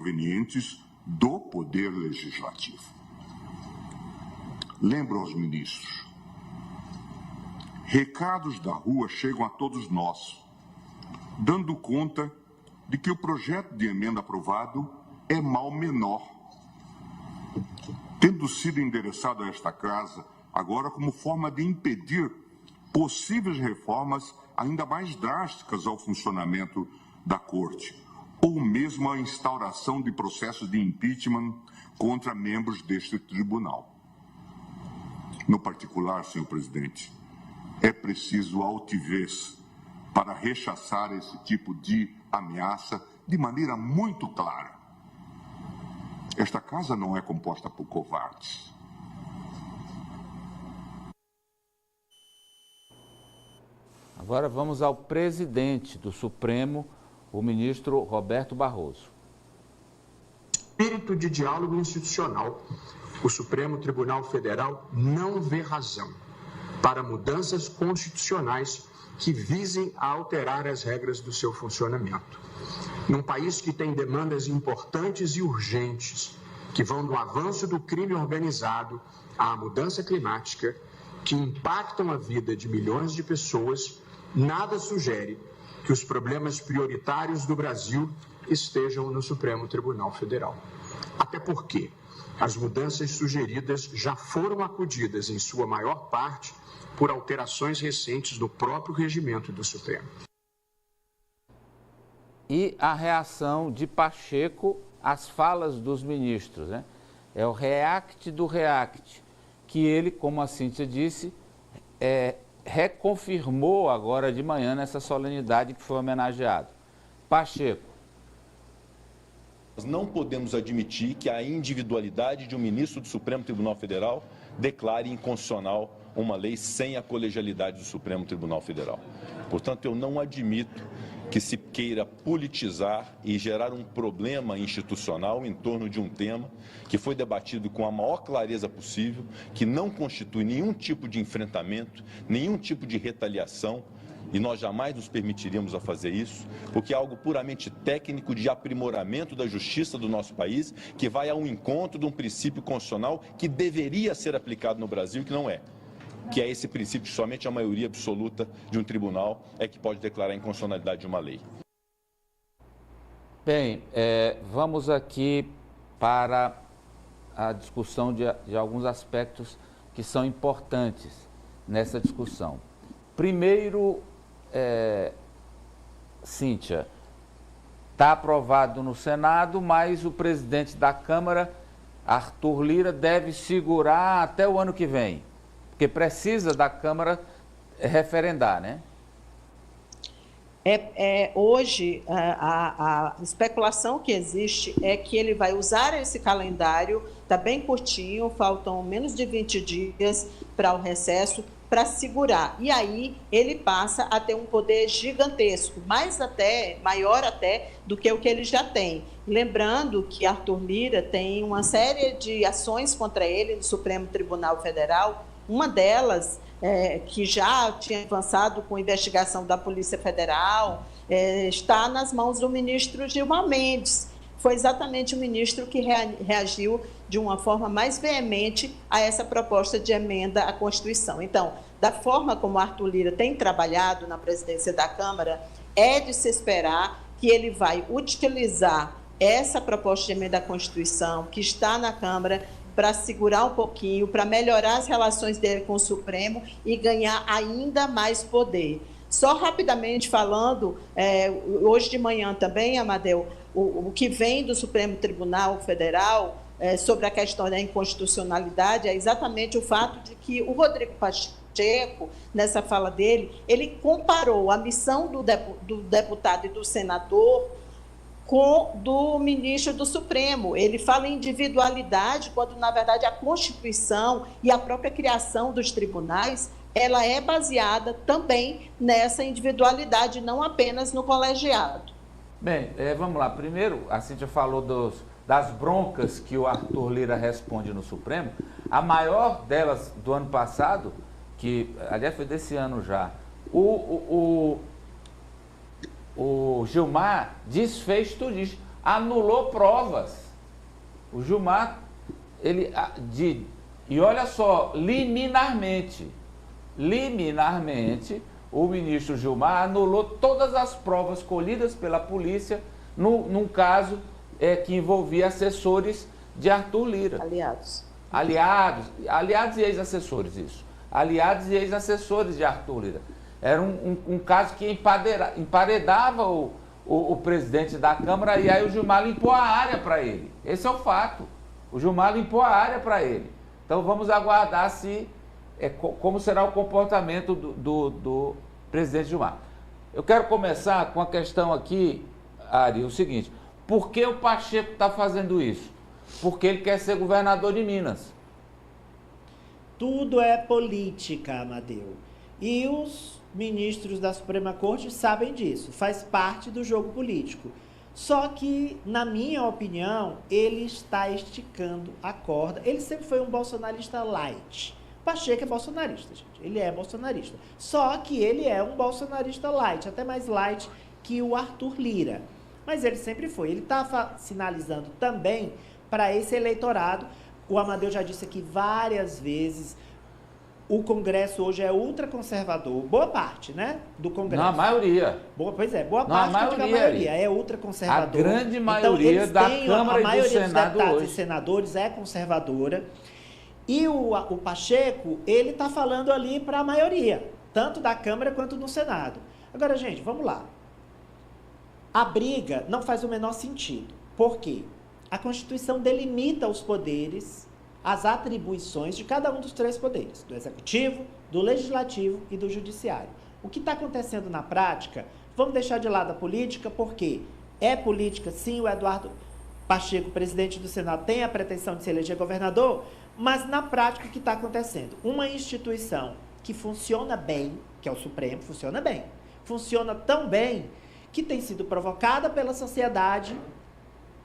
provenientes do Poder Legislativo. Lembro aos ministros, recados da rua chegam a todos nós, dando conta de que o projeto de emenda aprovado é mal menor, tendo sido endereçado a esta casa agora como forma de impedir possíveis reformas ainda mais drásticas ao funcionamento da Corte, ou mesmo a instauração de processos de impeachment contra membros deste tribunal. No particular, senhor presidente, é preciso altivez para rechaçar esse tipo de ameaça de maneira muito clara. Esta casa não é composta por covardes. Agora vamos ao presidente do Supremo, o ministro Roberto Barroso. Espírito de diálogo institucional, o Supremo Tribunal Federal não vê razão para mudanças constitucionais que visem a alterar as regras do seu funcionamento. Num país que tem demandas importantes e urgentes, que vão do avanço do crime organizado à mudança climática, que impactam a vida de milhões de pessoas, nada sugere que os problemas prioritários do Brasil estejam no Supremo Tribunal Federal. Até porque as mudanças sugeridas já foram acudidas, em sua maior parte, por alterações recentes do próprio regimento do Supremo. E a reação de Pacheco às falas dos ministros, né? É o react do react, que ele, como a Cíntia disse, reconfirmou agora de manhã nessa solenidade que foi homenageado. Pacheco. Nós não podemos admitir que a individualidade de um ministro do Supremo Tribunal Federal declare inconstitucional uma lei sem a colegialidade do Supremo Tribunal Federal. Portanto, eu não admito que se queira politizar e gerar um problema institucional em torno de um tema que foi debatido com a maior clareza possível, que não constitui nenhum tipo de enfrentamento, nenhum tipo de retaliação, e nós jamais nos permitiríamos a fazer isso, porque é algo puramente técnico de aprimoramento da justiça do nosso país, que vai ao encontro de um princípio constitucional que deveria ser aplicado no Brasil, que não é. Que é esse princípio que somente a maioria absoluta de um tribunal é que pode declarar a inconstitucionalidade de uma lei. Bem, vamos aqui para a discussão de alguns aspectos que são importantes nessa discussão. Primeiro, Cíntia, está aprovado no Senado, mas o presidente da Câmara, Arthur Lira, deve segurar até o ano que vem, porque precisa da Câmara referendar, né? Hoje, a especulação que existe é que ele vai usar esse calendário, está bem curtinho, faltam menos de 20 dias para o recesso, para segurar. E aí ele passa a ter um poder gigantesco, maior até do que o que ele já tem. Lembrando que Arthur Lira tem uma série de ações contra ele no Supremo Tribunal Federal, uma delas que já tinha avançado com investigação da Polícia Federal, está nas mãos do ministro Gilmar Mendes. Foi exatamente o ministro que reagiu de uma forma mais veemente a essa proposta de emenda à Constituição. Então, da forma como Arthur Lira tem trabalhado na presidência da Câmara, é de se esperar que ele vai utilizar essa proposta de emenda à Constituição que está na Câmara para segurar um pouquinho, para melhorar as relações dele com o Supremo e ganhar ainda mais poder. Só rapidamente falando, hoje de manhã também, Amadeu, o que vem do Supremo Tribunal Federal sobre a questão da inconstitucionalidade é exatamente o fato de que o Rodrigo Pacheco, nessa fala dele, ele comparou a missão do deputado e do senador com do ministro do Supremo. Ele fala em individualidade, quando, na verdade, a Constituição e a própria criação dos tribunais, ela é baseada também nessa individualidade, não apenas no colegiado. Bem, vamos lá. Primeiro, a Cíntia falou das broncas que o Arthur Lira responde no Supremo. A maior delas do ano passado, que, aliás, foi desse ano já, o Gilmar desfez tudo isso. anulou provas. O Gilmar, e olha só, liminarmente, o ministro Gilmar anulou todas as provas colhidas pela polícia num caso que envolvia assessores de Arthur Lira. Aliados e ex-assessores, isso. Aliados e ex-assessores de Arthur Lira. Era um caso que emparedava o presidente da Câmara, e aí o Gilmar limpou a área para ele. Esse é o fato. O Gilmar limpou a área para ele. Então vamos aguardar como será o comportamento do presidente Gilmar. Eu quero começar com a questão aqui, Ari, o seguinte: por que o Pacheco está fazendo isso? Porque ele quer ser governador de Minas. Tudo é política, Amadeu. E os ministros da Suprema Corte sabem disso, faz parte do jogo político. Só que, na minha opinião, ele está esticando a corda. Ele sempre foi um bolsonarista light. Pacheco é bolsonarista, gente. Ele é bolsonarista. Só que ele é um bolsonarista light, até mais light que o Arthur Lira. Mas ele sempre foi. Ele está sinalizando também para esse eleitorado. O Amadeu já disse aqui várias vezes, o Congresso hoje é ultraconservador. Boa parte, né? Do Congresso. Na maioria. Boa parte da maioria é ultraconservador. A grande maioria da Câmara e do Senado dos deputados hoje. E senadores é conservadora. E o Pacheco, ele está falando ali para a maioria, tanto da Câmara quanto no Senado. Agora, gente, vamos lá. A briga não faz o menor sentido. Por quê? A Constituição delimita os poderes, as atribuições de cada um dos três poderes, do Executivo, do Legislativo e do Judiciário. O que está acontecendo na prática, vamos deixar de lado a política, porque é política, sim, o Eduardo Pacheco, presidente do Senado, tem a pretensão de se eleger governador, mas na prática o que está acontecendo? Uma instituição que funciona bem, que é o Supremo, funciona bem. Funciona tão bem que tem sido provocada pela sociedade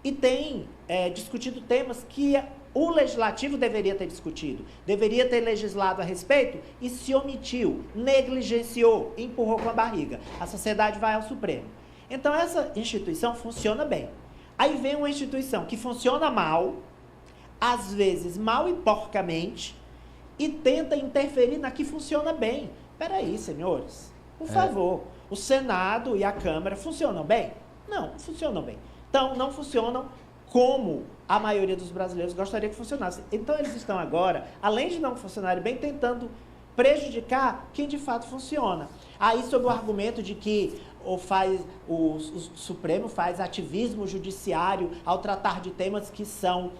e tem discutido temas que o Legislativo deveria ter discutido, deveria ter legislado a respeito e se omitiu, negligenciou, empurrou com a barriga. A sociedade vai ao Supremo. Então essa instituição funciona bem. Aí vem uma instituição que funciona mal, às vezes mal e porcamente, e tenta interferir na que funciona bem. Peraí, senhores, por favor, o Senado e a Câmara funcionam bem? Não funcionam bem. Então, não funcionam como a maioria dos brasileiros gostaria que funcionasse. Então, eles estão agora, além de não funcionarem bem, tentando prejudicar quem de fato funciona. Aí, sob o argumento de que o Supremo faz ativismo judiciário ao tratar de temas que são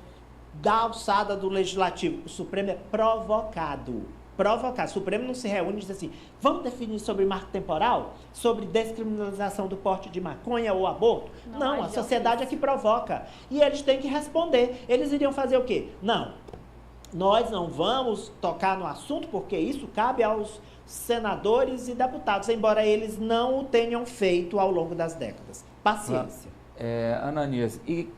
da alçada do Legislativo. O Supremo é provocado. O Supremo não se reúne e diz assim, vamos definir sobre marco temporal? Sobre descriminalização do porte de maconha ou aborto? Não, a sociedade é que provoca. E eles têm que responder. Eles iriam fazer o quê? Não, nós não vamos tocar no assunto porque isso cabe aos senadores e deputados, embora eles não o tenham feito ao longo das décadas. Paciência. Ananias, e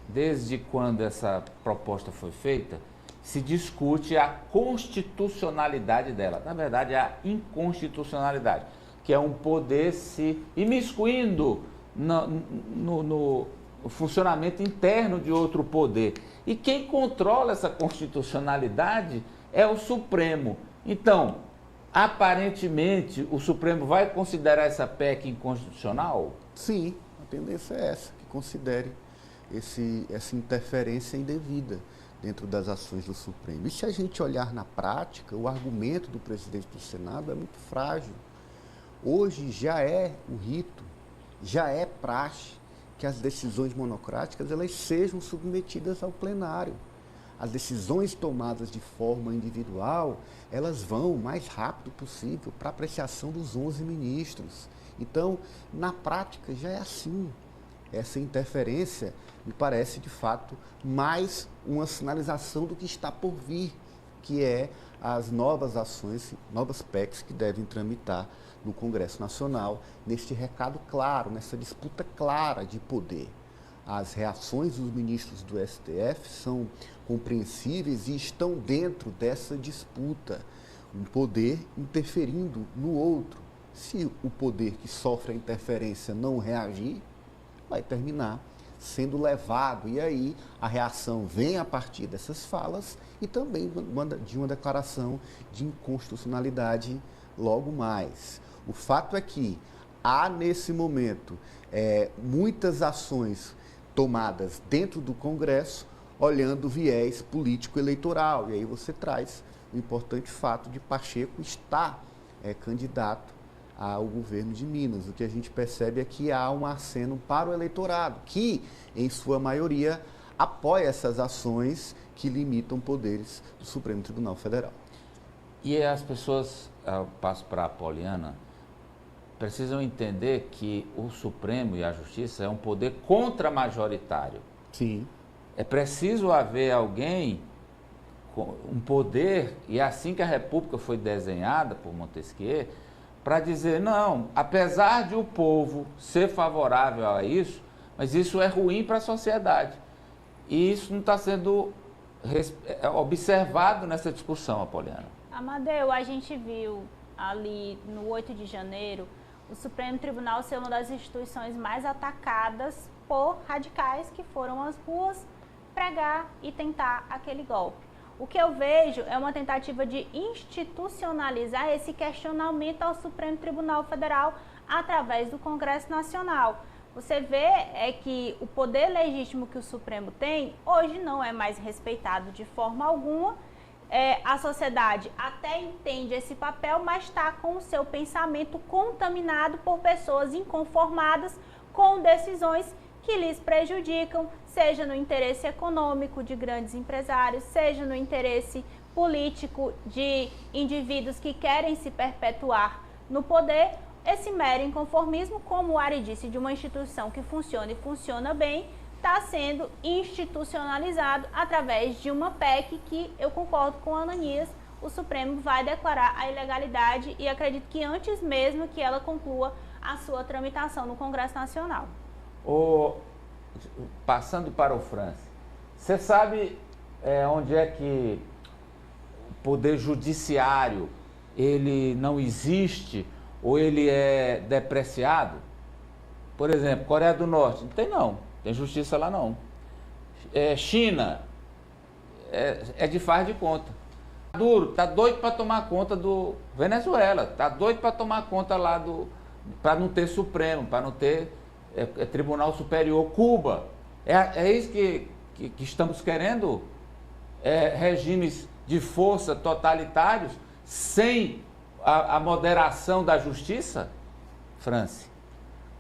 desde quando essa proposta foi feita, se discute a constitucionalidade dela. Na verdade, é a inconstitucionalidade, que é um poder se imiscuindo no funcionamento interno de outro poder. E quem controla essa constitucionalidade é o Supremo. Então, aparentemente, o Supremo vai considerar essa PEC inconstitucional? Sim, a tendência é essa, que considere essa interferência indevida dentro das ações do Supremo. E se a gente olhar na prática, o argumento do presidente do Senado é muito frágil. Hoje já é o rito, já é praxe que as decisões monocráticas elas sejam submetidas ao plenário. As decisões tomadas de forma individual, elas vão o mais rápido possível para apreciação dos 11 ministros. Então, na prática, já é assim. Essa interferência me parece, de fato, mais uma sinalização do que está por vir, que é as novas ações, novas PECs que devem tramitar no Congresso Nacional, neste recado claro, nessa disputa clara de poder. As reações dos ministros do STF são compreensíveis e estão dentro dessa disputa, um poder interferindo no outro. Se o poder que sofre a interferência não reagir, vai terminar sendo levado. E aí a reação vem a partir dessas falas e também de uma declaração de inconstitucionalidade logo mais. O fato é que há, nesse momento, muitas ações tomadas dentro do Congresso, olhando o viés político-eleitoral. E aí você traz o importante fato de Pacheco estar candidato ao governo de Minas. O que a gente percebe é que há um aceno para o eleitorado, que, em sua maioria, apoia essas ações que limitam poderes do Supremo Tribunal Federal. E as pessoas, eu passo para a Poliana, precisam entender que o Supremo e a Justiça é um poder contramajoritário. Sim. É preciso haver alguém com um poder, e é assim que a República foi desenhada por Montesquieu, para dizer, não, apesar de o povo ser favorável a isso, mas isso é ruim para a sociedade. E isso não está sendo observado nessa discussão, Apoliana. Amadeu, a gente viu ali no 8 de janeiro o Supremo Tribunal ser uma das instituições mais atacadas por radicais que foram às ruas pregar e tentar aquele golpe. O que eu vejo é uma tentativa de institucionalizar esse questionamento ao Supremo Tribunal Federal através do Congresso Nacional. Você vê que o poder legítimo que o Supremo tem, hoje não é mais respeitado de forma alguma. A sociedade até entende esse papel, mas está com o seu pensamento contaminado por pessoas inconformadas com decisões que lhes prejudicam, seja no interesse econômico de grandes empresários, seja no interesse político de indivíduos que querem se perpetuar no poder. Esse mero inconformismo, como o Ari disse, de uma instituição que funciona e funciona bem, está sendo institucionalizado através de uma PEC que, eu concordo com a Ananias, o Supremo vai declarar a ilegalidade e acredito que antes mesmo que ela conclua a sua tramitação no Congresso Nacional. Passando para o Francis, você sabe onde é que o poder judiciário ele não existe ou ele é depreciado? Por exemplo, Coreia do Norte, não tem justiça lá não. China, de faz de conta. Maduro está doido para tomar conta do Venezuela, está doido para tomar conta lá para não ter Supremo, para não ter Tribunal Superior. Cuba, é isso que estamos querendo? Regimes de força totalitários sem a moderação da justiça? Franci.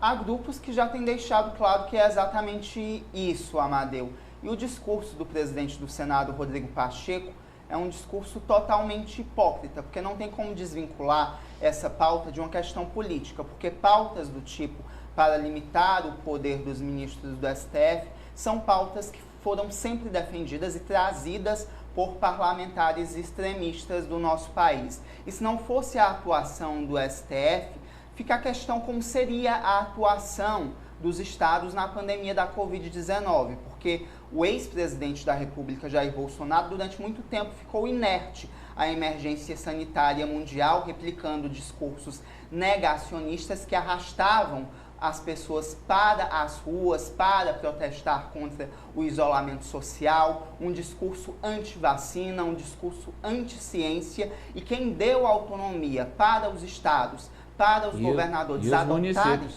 Há grupos que já têm deixado claro que é exatamente isso, Amadeu. E o discurso do presidente do Senado, Rodrigo Pacheco, é um discurso totalmente hipócrita, porque não tem como desvincular essa pauta de uma questão política, porque pautas do tipo para limitar o poder dos ministros do STF são pautas que foram sempre defendidas e trazidas por parlamentares extremistas do nosso país. E se não fosse a atuação do STF, fica a questão como seria a atuação dos estados na pandemia da Covid-19, porque o ex-presidente da República, Jair Bolsonaro, durante muito tempo ficou inerte à emergência sanitária mundial, replicando discursos negacionistas que arrastavam as pessoas para as ruas, para protestar contra o isolamento social, um discurso anti-vacina, um discurso anti-ciência, e quem deu autonomia para os estados, para os governadores adotarem,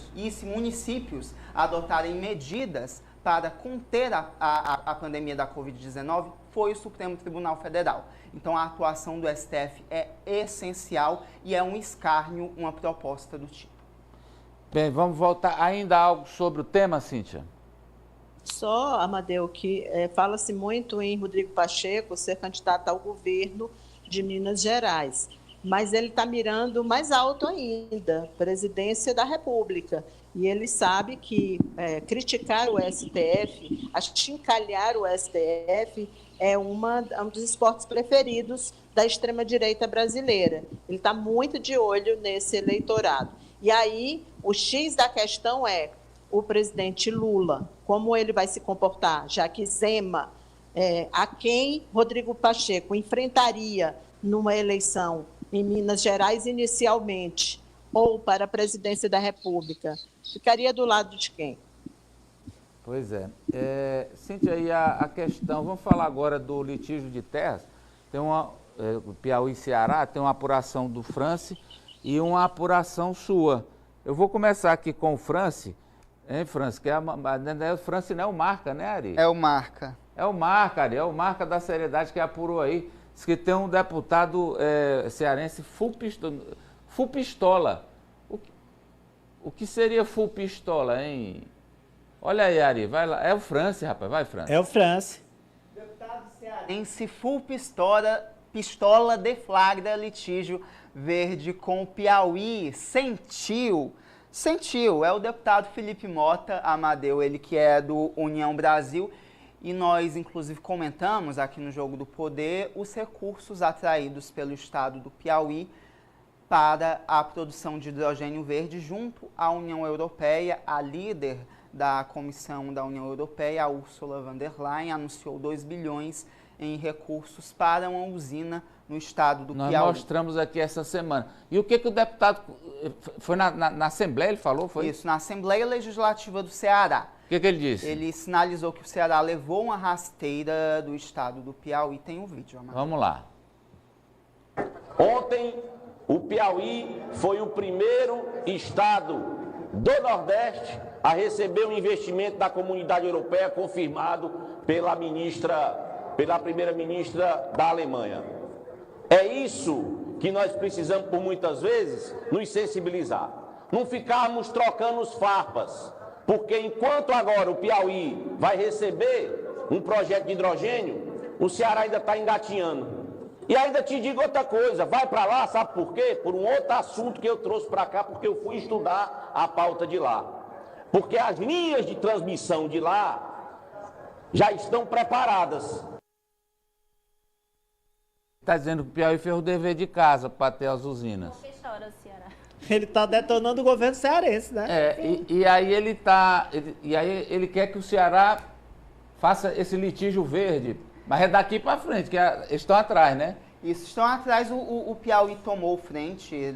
municípios adotarem medidas para conter a pandemia da Covid-19 foi o Supremo Tribunal Federal. Então a atuação do STF é essencial e é um escárnio uma proposta do tipo. Bem, vamos voltar. Ainda algo sobre o tema, Cíntia? Só, Amadeu, que fala-se muito em Rodrigo Pacheco ser candidato ao governo de Minas Gerais, mas ele está mirando mais alto ainda, presidência da República. E ele sabe que criticar o STF, achincalhar o STF, é um dos esportes preferidos da extrema-direita brasileira. Ele está muito de olho nesse eleitorado. E aí, o X da questão é o presidente Lula, como ele vai se comportar, já que Zema, a quem Rodrigo Pacheco enfrentaria numa eleição em Minas Gerais inicialmente, ou para a presidência da República, ficaria do lado de quem? Pois é. Cíntia, aí a questão, vamos falar agora do litígio de terras. Tem o Piauí e Ceará, tem uma apuração do France e uma apuração sua. Eu vou começar aqui com o France, hein, France? Que o France não é o Marca, né, Ari? É o Marca. É o Marca, Ari, é o Marca da seriedade que apurou aí. Diz que tem um deputado cearense full pistola. O que seria full pistola, hein? Olha aí, Ari, vai lá. É o France, rapaz, vai, France. É o France. Deputado cearense full pistola deflagra litígio verde com o Piauí. Sentiu, é o deputado Felipe Mota Amadeu, ele que é do União Brasil, e nós inclusive comentamos aqui no Jogo do Poder os recursos atraídos pelo estado do Piauí para a produção de hidrogênio verde junto à União Europeia. A líder da Comissão da União Europeia, a Ursula von der Leyen, anunciou 2 bilhões em recursos para uma usina no estado do Piauí. Nós mostramos aqui essa semana. E o que o deputado... Foi na Assembleia, ele falou? Foi? Isso, na Assembleia Legislativa do Ceará. O que ele disse? Ele sinalizou que o Ceará levou uma rasteira do estado do Piauí. Tem um vídeo, Amadeu. Vamos lá. Ontem, o Piauí foi o primeiro estado do Nordeste a receber um investimento da Comunidade Europeia confirmado pela primeira-ministra da Alemanha. É isso que nós precisamos, por muitas vezes, nos sensibilizar. Não ficarmos trocando os farpas, porque enquanto agora o Piauí vai receber um projeto de hidrogênio, o Ceará ainda está engatinhando. E ainda te digo outra coisa, vai para lá, sabe por quê? Por um outro assunto que eu trouxe para cá, porque eu fui estudar a pauta de lá. Porque as linhas de transmissão de lá já estão preparadas. Está dizendo que o Piauí fez o dever de casa para ter as usinas. Por que chora, Ceará? Ele está detonando o governo cearense, né? E aí ele quer que o Ceará faça esse litígio verde, mas é daqui para frente, que eles estão atrás, né? Isso, estão atrás. O Piauí tomou frente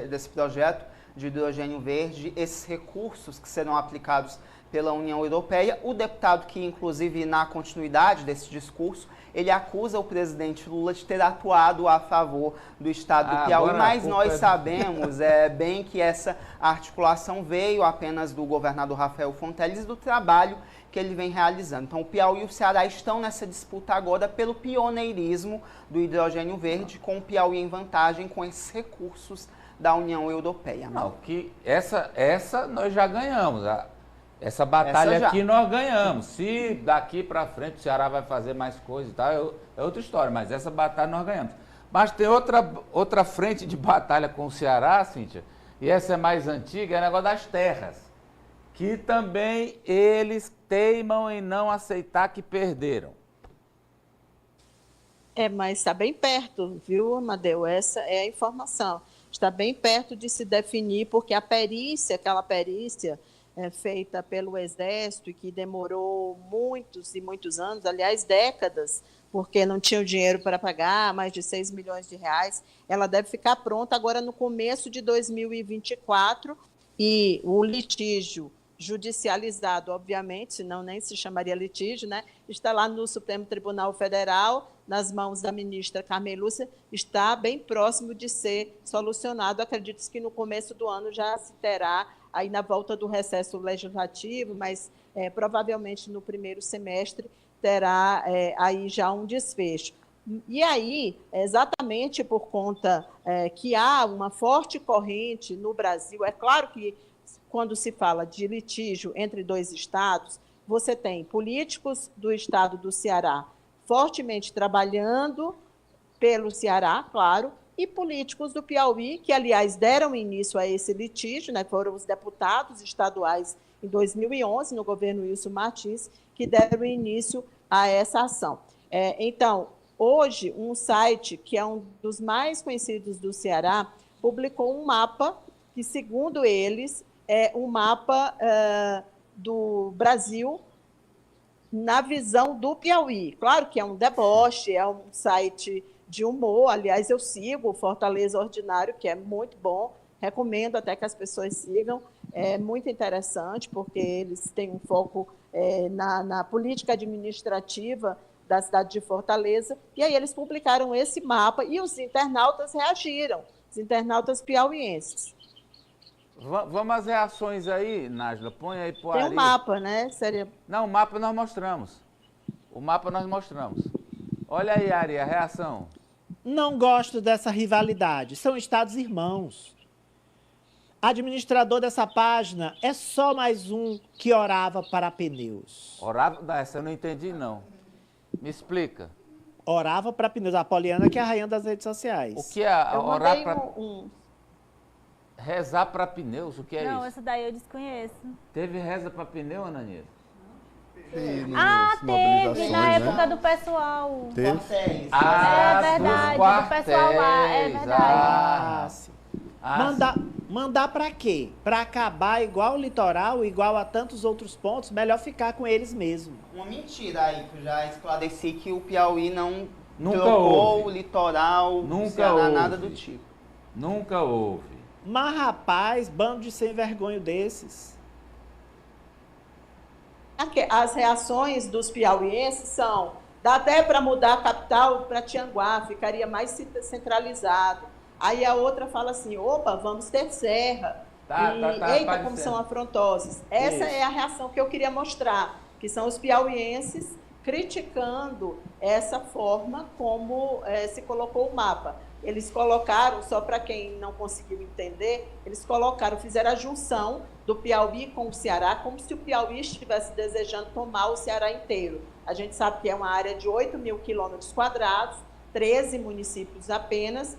desse projeto de hidrogênio verde, esses recursos que serão aplicados pela União Europeia. O deputado que, inclusive, na continuidade desse discurso, ele acusa o presidente Lula de ter atuado a favor do estado do Piauí, mas nós sabemos bem que essa articulação veio apenas do governador Rafael Fonteles e do trabalho que ele vem realizando. Então, o Piauí e o Ceará estão nessa disputa agora pelo pioneirismo do hidrogênio verde, com o Piauí em vantagem com esses recursos da União Europeia. Não, que essa nós já ganhamos. Essa batalha aqui nós ganhamos. Se daqui para frente o Ceará vai fazer mais coisa e tal, é outra história, mas essa batalha nós ganhamos. Mas tem outra frente de batalha com o Ceará, Cíntia, e essa é mais antiga, é o negócio das terras, que também eles teimam em não aceitar que perderam. Mas está bem perto, viu, Amadeu? Essa é a informação. Está bem perto de se definir, porque aquela perícia feita pelo Exército e que demorou muitos e muitos anos, aliás, décadas, porque não tinham dinheiro para pagar, mais de 6 milhões de reais, ela deve ficar pronta agora no começo de 2024 e o litígio judicializado, obviamente, senão nem se chamaria litígio, né? Está lá no Supremo Tribunal Federal, nas mãos da ministra Carmen Lúcia, está bem próximo de ser solucionado. Acredito que no começo do ano já se terá, aí na volta do recesso legislativo, mas provavelmente no primeiro semestre terá aí já um desfecho. E aí, exatamente por conta que há uma forte corrente no Brasil, é claro que quando se fala de litígio entre dois estados, você tem políticos do estado do Ceará fortemente trabalhando pelo Ceará, claro, e políticos do Piauí, que, aliás, deram início a esse litígio, né? Foram os deputados estaduais em 2011, no governo Wilson Martins, que deram início a essa ação. Então, hoje, um site que é um dos mais conhecidos do Ceará publicou um mapa que, segundo eles, é um mapa do Brasil na visão do Piauí. Claro que é um deboche, é um site de humor, aliás, eu sigo o Fortaleza Ordinário, que é muito bom, recomendo até que as pessoas sigam, é muito interessante, porque eles têm um foco na política administrativa da cidade de Fortaleza, e aí eles publicaram esse mapa e os internautas reagiram, os internautas piauienses. Vamos às reações aí, Nájila, põe aí pro Ari. Tem um mapa, né? Não, o mapa nós mostramos. Olha aí, Ari, a reação. Não gosto dessa rivalidade, são estados irmãos. Administrador dessa página é só mais um que orava para pneus. Orava? Essa eu não entendi, não. Me explica. Orava para pneus. A Poliana, que é a rainha das redes sociais. O que é orar para... Rezar para pneus? O que é isso? Não, essa daí eu desconheço. Teve reza para pneu, Ananias? Teve, na época do pessoal. Teve? É verdade, do pessoal lá, é verdade. Sim. Mandar para quê? Para acabar igual o litoral, igual a tantos outros pontos, melhor ficar com eles mesmo. Uma mentira aí, que eu já esclareci que o Piauí Nunca trocou houve. o litoral, Nunca Ceará, houve. nada do tipo. Nunca houve. Mas, rapaz, bando de sem vergonha desses. As reações dos piauienses são, dá até para mudar a capital para Tianguá, ficaria mais centralizado. Aí a outra fala assim, opa, vamos ter serra. Eita, como são afrontosos. Essa é a reação que eu queria mostrar, que são os piauienses criticando essa forma como se colocou o mapa. Eles colocaram, só para quem não conseguiu entender, fizeram a junção do Piauí com o Ceará, como se o Piauí estivesse desejando tomar o Ceará inteiro. A gente sabe que é uma área de 8.000 quilômetros quadrados, 13 municípios apenas,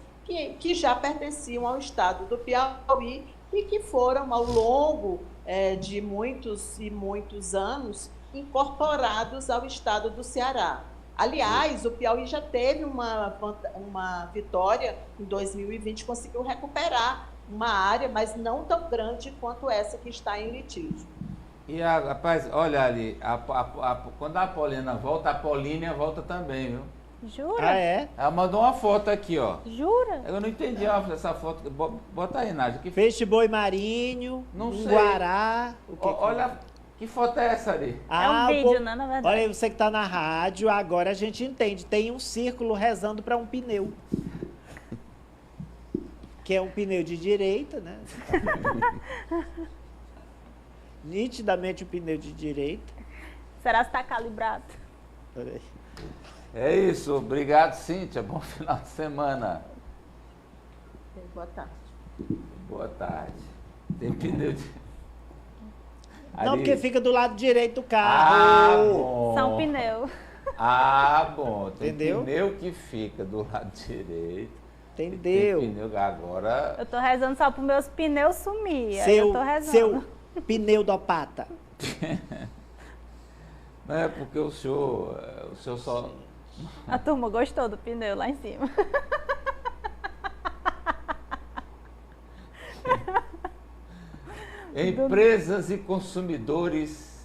que já pertenciam ao estado do Piauí e que foram, ao longo de muitos e muitos anos, incorporados ao estado do Ceará. Aliás, o Piauí já teve uma vitória em 2020, conseguiu recuperar uma área, mas não tão grande quanto essa que está em litígio. E, rapaz, olha ali, quando a Poliana volta, a Polínia volta também, viu? Jura? Ah, é? Ela mandou uma foto aqui, ó. Jura? Eu não entendi essa foto. Bota aí, Nádia. Peixe boi marinho, não sei. Guará. Olha, que foto é essa ali? É um vídeo, né, na verdade. Olha aí, você que tá na rádio, agora a gente entende. Tem um círculo rezando para um pneu. Que é um pneu de direita, né? Nitidamente o pneu de direita. Será que está calibrado? Peraí. É isso. Obrigado, Cíntia. Bom final de semana. Boa tarde. Boa tarde. Tem pneu de... Não, porque fica do lado direito do carro. Ah, bom. São pneu. Ah, bom. Tem Entendeu? pneu que fica do lado direito. Entendeu? Tem pneu agora... Eu tô rezando só para meus pneus sumir. Seu eu tô rezando. Seu pneudopata. Não é porque o senhor só... A turma gostou do pneu lá em cima. Empresas e consumidores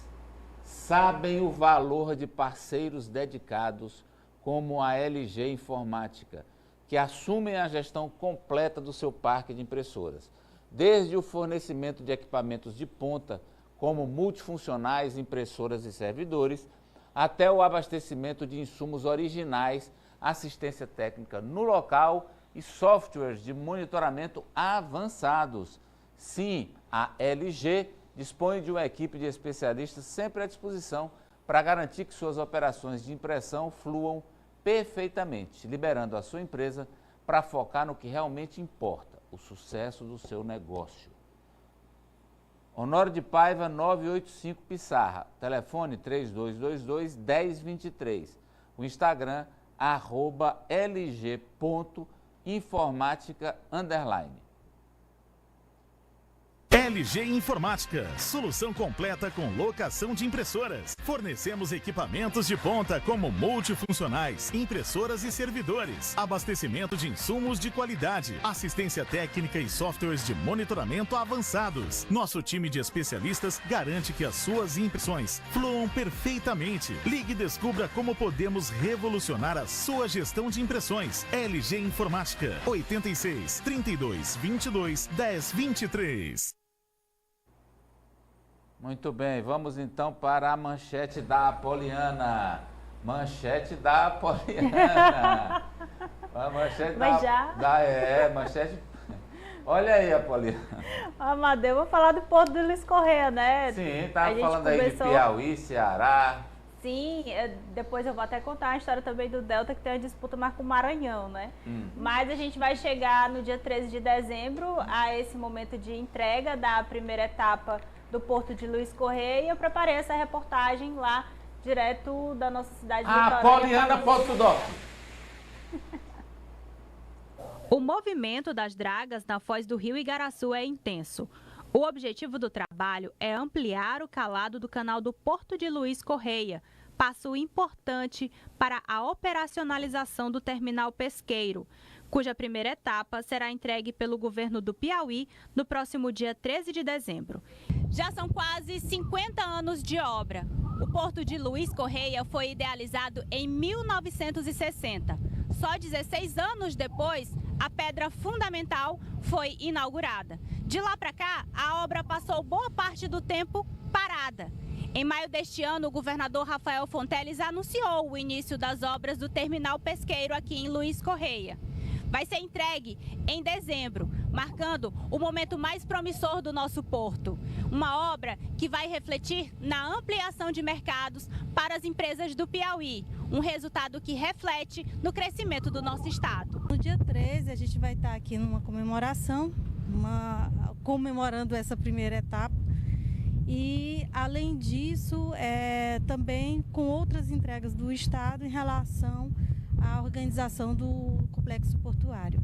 sabem o valor de parceiros dedicados como a LG Informática, que assumem a gestão completa do seu parque de impressoras, desde o fornecimento de equipamentos de ponta, como multifuncionais, impressoras e servidores, até o abastecimento de insumos originais, assistência técnica no local e softwares de monitoramento avançados. Sim, a LG dispõe de uma equipe de especialistas sempre à disposição para garantir que suas operações de impressão fluam perfeitamente, liberando a sua empresa para focar no que realmente importa, o sucesso do seu negócio. Honório de Paiva, 985 Pissarra, telefone 3222-1023, o Instagram, @lg.informática_. LG Informática, solução completa com locação de impressoras. Fornecemos equipamentos de ponta como multifuncionais, impressoras e servidores, abastecimento de insumos de qualidade, assistência técnica e softwares de monitoramento avançados. Nosso time de especialistas garante que as suas impressões fluam perfeitamente. Ligue e descubra como podemos revolucionar a sua gestão de impressões. LG Informática, 86 32 22 10 23. Muito bem, vamos então para a manchete da Apoliana. Manchete da Apoliana. A manchete Mas manchete. Olha aí, Apoliana. Amadeu, vou falar do Porto do Luiz Correia, né? Sim, estava falando aí de Piauí, Ceará. Sim, depois eu vou até contar a história também do Delta, que tem uma disputa mais com o Maranhão, né? Mas a gente vai chegar no dia 13 de dezembro a esse momento de entrega da primeira etapa do Porto de Luiz Correia. E eu preparei essa reportagem lá, direto da nossa cidade de Vitória. Apoliana Portugal. O movimento das dragas na foz do Rio Igaraçu é intenso. O objetivo do trabalho é ampliar o calado do canal do Porto de Luiz Correia, passo importante para a operacionalização do terminal pesqueiro, cuja primeira etapa será entregue pelo governo do Piauí no próximo dia 13 de dezembro. Já são quase 50 anos de obra. O Porto de Luiz Correia foi idealizado em 1960. Só 16 anos depois, a pedra fundamental foi inaugurada. De lá para cá, a obra passou boa parte do tempo parada. Em maio deste ano, o governador Rafael Fonteles anunciou o início das obras do terminal pesqueiro aqui em Luiz Correia. Vai ser entregue em dezembro, marcando o momento mais promissor do nosso porto. Uma obra que vai refletir na ampliação de mercados para as empresas do Piauí, um resultado que reflete no crescimento do nosso estado. No dia 13, a gente vai estar aqui numa comemoração, comemorando essa primeira etapa. E, além disso, também com outras entregas do estado em relação à organização do complexo portuário.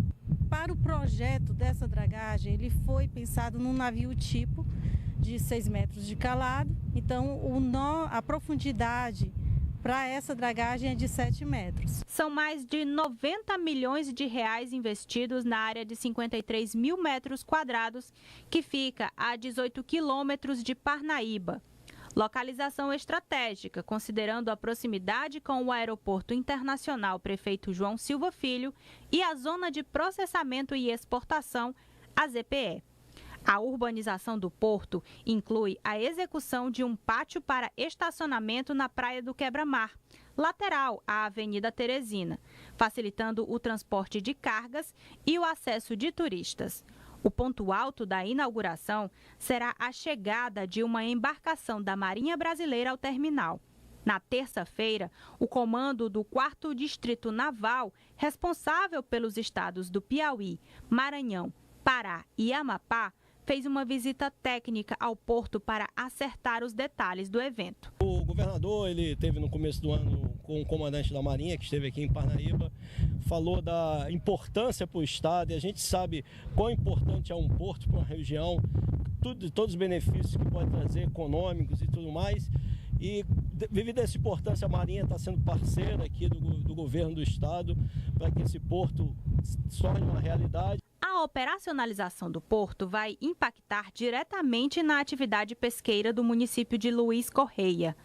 Para o projeto dessa dragagem, ele foi pensado num navio tipo de 6 metros de calado. Então, a profundidade para essa dragagem é de 7 metros. São mais de 90 milhões de reais investidos na área de 53 mil metros quadrados, que fica a 18 quilômetros de Parnaíba. Localização estratégica, considerando a proximidade com o Aeroporto Internacional Prefeito João Silva Filho e a Zona de Processamento e Exportação, a ZPE. A urbanização do porto inclui a execução de um pátio para estacionamento na Praia do Quebra-Mar, lateral à Avenida Teresina, facilitando o transporte de cargas e o acesso de turistas. O ponto alto da inauguração será a chegada de uma embarcação da Marinha Brasileira ao terminal. Na terça-feira, o comando do 4º Distrito Naval, responsável pelos estados do Piauí, Maranhão, Pará e Amapá, fez uma visita técnica ao porto para acertar os detalhes do evento. O governador, ele esteve no começo do ano com o comandante da Marinha, que esteve aqui em Parnaíba, falou da importância para o estado, e a gente sabe quão importante é um porto para uma região, todos os benefícios que pode trazer, econômicos e tudo mais. E devido a essa importância, a Marinha está sendo parceira aqui do governo do estado para que esse porto se torne uma realidade. A operacionalização do porto vai impactar diretamente na atividade pesqueira do município de Luiz Correia.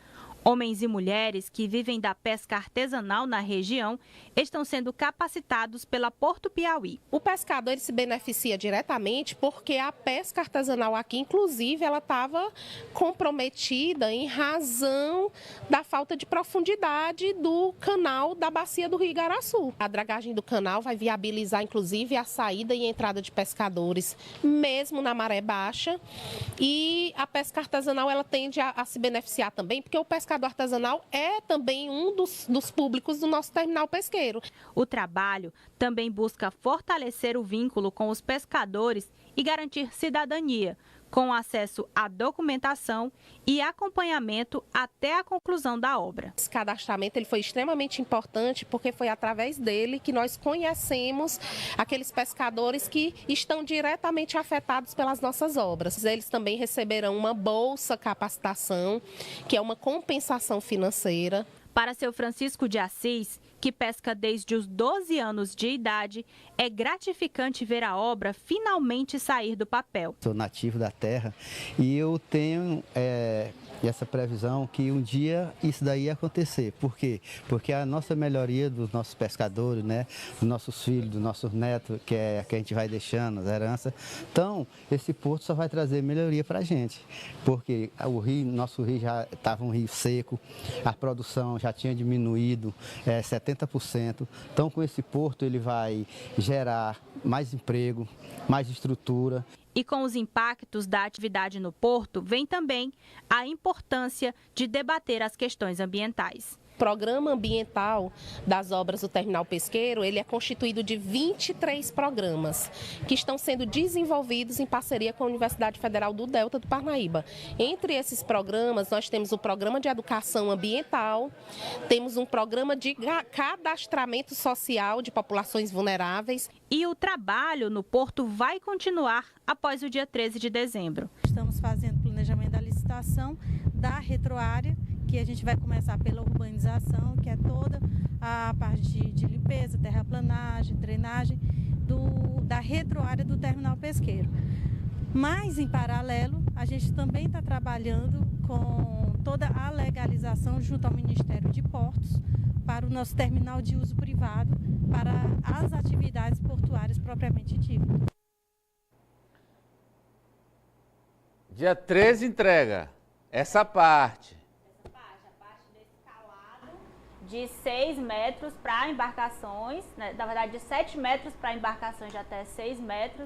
Homens e mulheres que vivem da pesca artesanal na região estão sendo capacitados pela Porto Piauí. O pescador ele se beneficia diretamente porque a pesca artesanal aqui, inclusive, ela estava comprometida em razão da falta de profundidade do canal da bacia do Rio Igaraçu. A dragagem do canal vai viabilizar, inclusive, a saída e entrada de pescadores, mesmo na maré baixa. E a pesca artesanal ela tende a se beneficiar também, porque o pescador artesanal é também um dos públicos do nosso terminal pesqueiro. O trabalho também busca fortalecer o vínculo com os pescadores e garantir cidadania, com acesso à documentação e acompanhamento até a conclusão da obra. Esse cadastramento ele foi extremamente importante porque foi através dele que nós conhecemos aqueles pescadores que estão diretamente afetados pelas nossas obras. Eles também receberão uma bolsa capacitação, que é uma compensação financeira. Para seu Francisco de Assis, que pesca desde os 12 anos de idade, é gratificante ver a obra finalmente sair do papel. Sou nativo da terra e eu tenho e essa previsão que um dia isso daí ia acontecer. Por quê? Porque a nossa melhoria dos nossos pescadores, né, dos nossos filhos, dos nossos netos, que a gente vai deixando, as heranças. Então, esse porto só vai trazer melhoria para a gente, porque o rio, nosso rio já estava um rio seco, a produção já tinha diminuído 70%. Então, com esse porto, ele vai gerar mais emprego, mais estrutura. E com os impactos da atividade no porto, vem também a importância de debater as questões ambientais. O programa ambiental das obras do terminal pesqueiro, ele é constituído de 23 programas que estão sendo desenvolvidos em parceria com a Universidade Federal do Delta do Parnaíba. Entre esses programas, nós temos o programa de educação ambiental, temos um programa de cadastramento social de populações vulneráveis. E o trabalho no porto vai continuar após o dia 13 de dezembro. Estamos fazendo planejamento da licitação da retroárea, que a gente vai começar pela urbanização, que é toda a parte de limpeza, terraplanagem, drenagem da retroárea do terminal pesqueiro. Mas, em paralelo, a gente também está trabalhando com toda a legalização junto ao Ministério de Portos para o nosso terminal de uso privado, para as atividades portuárias propriamente ditas. Dia 13 entrega essa parte. De 6 metros para embarcações, né? Na verdade de 7 metros para embarcações de até 6 metros.